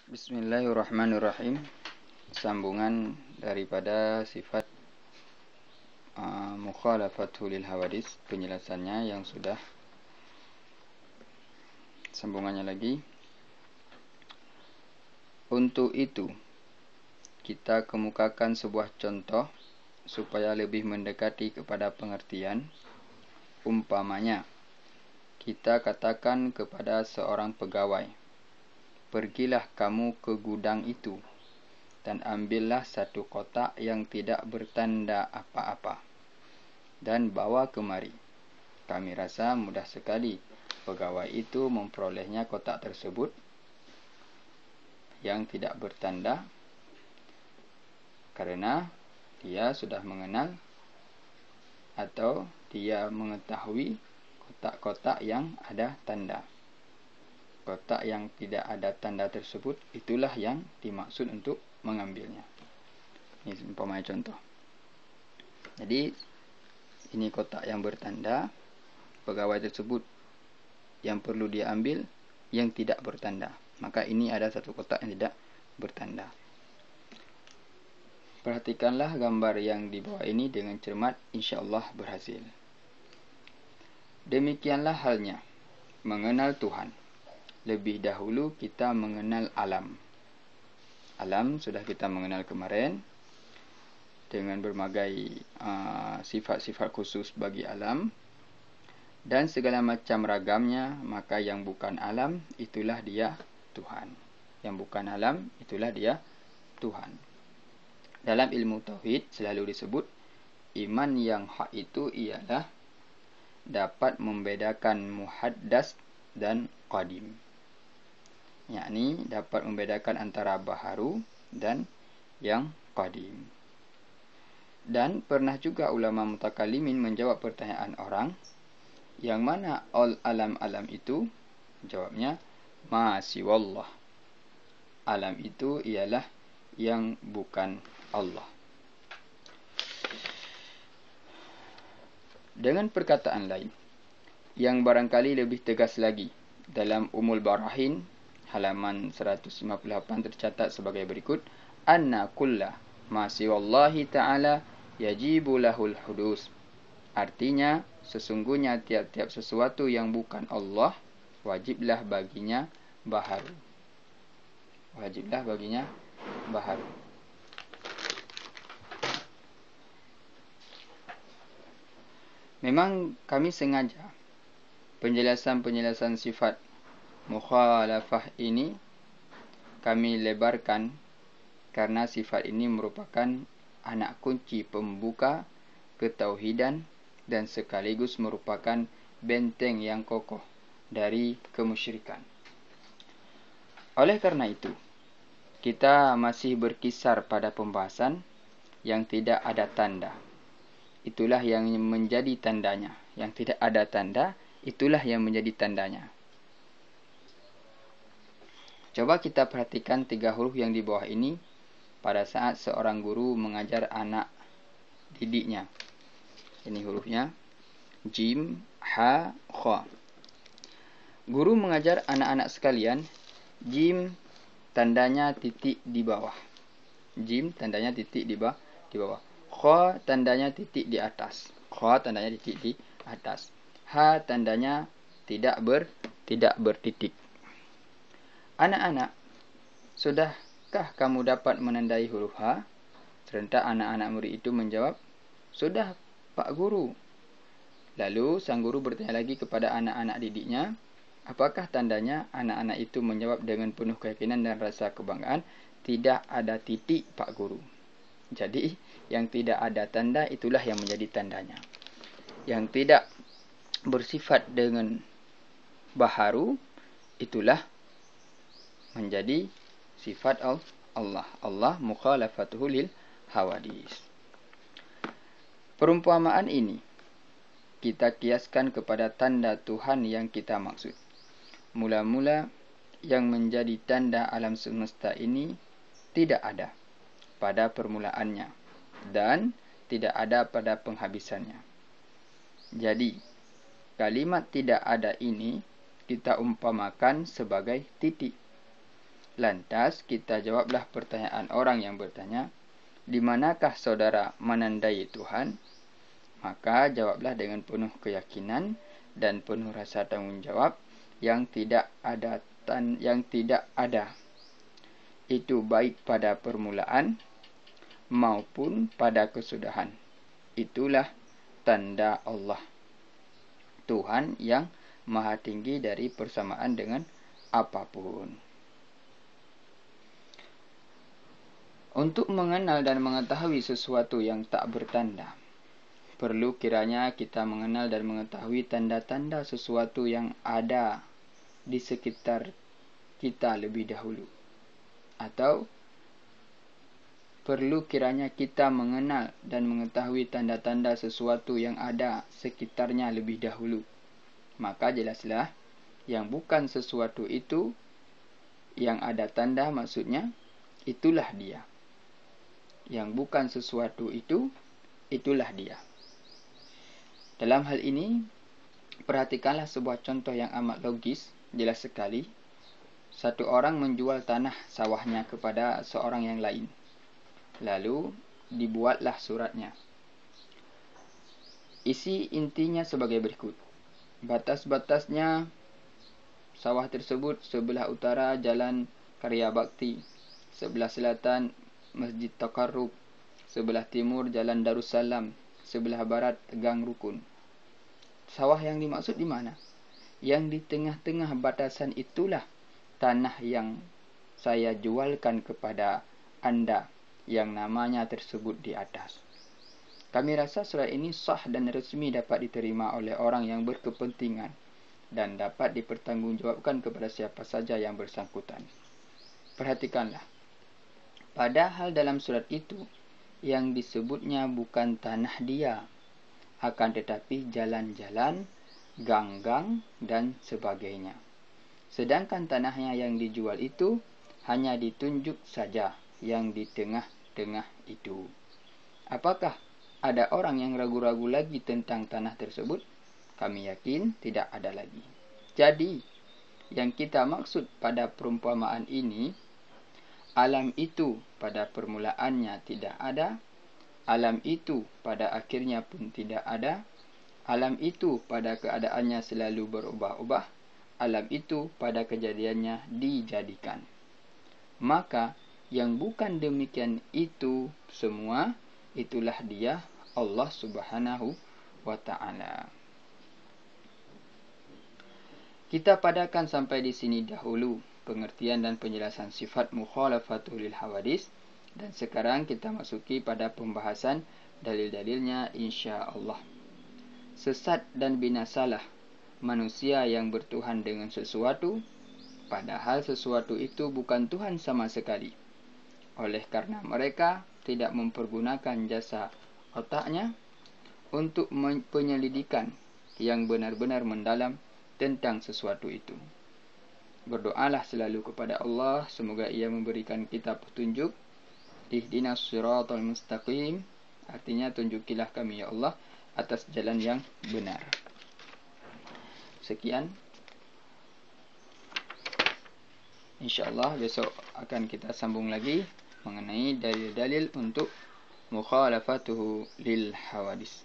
Bismillahirrahmanirrahim. Sambungan daripada sifat mukhalafatul lil hawadis, penjelasannya yang sudah. Sambungannya lagi. Untuk itu kita kemukakan sebuah contoh supaya lebih mendekati kepada pengertian. Umpamanya, kita katakan kepada seorang pegawai, pergilah kamu ke gudang itu dan ambillah satu kotak yang tidak bertanda apa-apa dan bawa kemari. Kami rasa mudah sekali pegawai itu memperolehnya kotak tersebut yang tidak bertanda, karena dia sudah mengenal atau dia mengetahui kotak-kotak yang ada tanda. Kotak yang tidak ada tanda tersebut, itulah yang dimaksud untuk mengambilnya. Ini umpamanya contoh. Jadi ini kotak yang bertanda, pegawai tersebut yang perlu dia ambil yang tidak bertanda. Maka ini ada satu kotak yang tidak bertanda. Perhatikanlah gambar yang di bawah ini dengan cermat, insyaAllah berhasil. Demikianlah halnya mengenal Tuhan. Lebih dahulu kita mengenal alam. Alam sudah kita mengenal kemarin dengan berbagai sifat-sifat khusus bagi alam dan segala macam ragamnya. Maka yang bukan alam, itulah dia Tuhan. Yang bukan alam, itulah dia Tuhan. Dalam ilmu tauhid selalu disebut iman yang hak itu ialah dapat membedakan muhaddas dan qadim. Yakni dapat membedakan antara baharu dan yang qadim. Dan pernah juga ulama mutakalimin menjawab pertanyaan orang, yang mana alam-alam itu? Jawabnya, ma siwallah. Alam itu ialah yang bukan Allah. Dengan perkataan lain, yang barangkali lebih tegas lagi, dalam Umul Barahin halaman 158 tercatat sebagai berikut, anna kulla ma siwallahi ta'ala yajibu lahul hudus. Artinya, sesungguhnya tiap-tiap sesuatu yang bukan Allah wajiblah baginya baharu. Wajiblah baginya baharu. Memang kami sengaja penjelasan-penjelasan sifat mukhalafah ini kami lebarkan karena sifat ini merupakan anak kunci pembuka ketauhidan dan sekaligus merupakan benteng yang kokoh dari kemusyrikan. Oleh karena itu, kita masih berkisar pada pembahasan yang tidak ada tanda. Itulah yang menjadi tandanya. Yang tidak ada tanda, itulah yang menjadi tandanya. Coba kita perhatikan 3 huruf yang di bawah ini pada saat seorang guru mengajar anak didiknya. Ini hurufnya jim, ha, kha. Guru mengajar anak-anak sekalian, jim tandanya titik di bawah. Jim tandanya titik di bawah. Kha tandanya titik di atas. Kha tandanya titik di atas. Ha tandanya tidak bertitik. Anak-anak, sudahkah kamu dapat menandai huruf ha? Serentak anak-anak murid itu menjawab, sudah Pak Guru. Lalu sang guru bertanya lagi kepada anak-anak didiknya, apakah tandanya? Anak-anak itu menjawab dengan penuh keyakinan dan rasa kebanggaan, tidak ada titik Pak Guru. Jadi yang tidak ada tanda itulah yang menjadi tandanya. Yang tidak bersifat dengan baharu itulah menjadi sifat Allah. Allah mukhalafatuhu lil hawadis. Perumpamaan ini kita kiaskan kepada tanda Tuhan yang kita maksud. Mula-mula yang menjadi tanda alam semesta ini tidak ada pada permulaannya dan tidak ada pada penghabisannya. Jadi, kalimat tidak ada ini kita umpamakan sebagai titik. Lantas kita jawablah pertanyaan orang yang bertanya, di manakah saudara menandai Tuhan? Maka jawablah dengan penuh keyakinan dan penuh rasa tanggung jawab yang tidak ada itu baik pada permulaan maupun pada kesudahan. Itulah tanda Allah, Tuhan yang maha tinggi dari persamaan dengan apapun. Untuk mengenal dan mengetahui sesuatu yang tak bertanda, perlu kiranya kita mengenal dan mengetahui tanda-tanda sesuatu yang ada di sekitar kita lebih dahulu. Atau perlu kiranya kita mengenal dan mengetahui tanda-tanda sesuatu yang ada sekitarnya lebih dahulu. Maka jelaslah yang bukan sesuatu itu yang ada tanda, maksudnya itulah dia. Yang bukan sesuatu itu, itulah dia. Dalam hal ini, perhatikanlah sebuah contoh yang amat logis, jelas sekali. Satu orang menjual tanah sawahnya kepada seorang yang lain. Lalu, dibuatlah suratnya. Isi intinya sebagai berikut. Batas-batasnya sawah tersebut sebelah utara Jalan Karya Bakti, sebelah selatan Masjid Taqarrub, sebelah timur Jalan Darussalam, sebelah barat Gang Rukun. Sawah yang dimaksud di mana? Yang di tengah-tengah batasan itulah tanah yang saya jualkan kepada Anda yang namanya tersebut di atas. Kami rasa surat ini sah dan resmi dapat diterima oleh orang yang berkepentingan dan dapat dipertanggungjawabkan kepada siapa saja yang bersangkutan. Perhatikanlah. Padahal dalam surat itu, yang disebutnya bukan tanah dia, akan tetapi jalan-jalan, gang-gang, dan sebagainya. Sedangkan tanahnya yang dijual itu hanya ditunjuk saja yang di tengah-tengah itu. Apakah ada orang yang ragu-ragu lagi tentang tanah tersebut? Kami yakin tidak ada lagi. Jadi, yang kita maksud pada perumpamaan ini, alam itu pada permulaannya tidak ada, alam itu pada akhirnya pun tidak ada, alam itu pada keadaannya selalu berubah-ubah, alam itu pada kejadiannya dijadikan. Maka yang bukan demikian itu semua, itulah dia Allah Subhanahu wa ta'ala. Kita padakan sampai di sini dahulu pengertian dan penjelasan sifat mukhalafatul lil hawadis, dan sekarang kita masuki pada pembahasan dalil-dalilnya insya-Allah. Sesat dan binasalah manusia yang bertuhan dengan sesuatu, padahal sesuatu itu bukan Tuhan sama sekali. Oleh karena mereka tidak mempergunakan jasa otaknya untuk penyelidikan yang benar-benar mendalam tentang sesuatu itu. Berdoalah selalu kepada Allah, semoga Ia memberikan kita petunjuk. Ihdinas siratal mustaqim, artinya tunjukilah kami ya Allah atas jalan yang benar. Sekian. InsyaAllah besok akan kita sambung lagi mengenai dalil-dalil untuk mukhalafatuhu lil hawadis.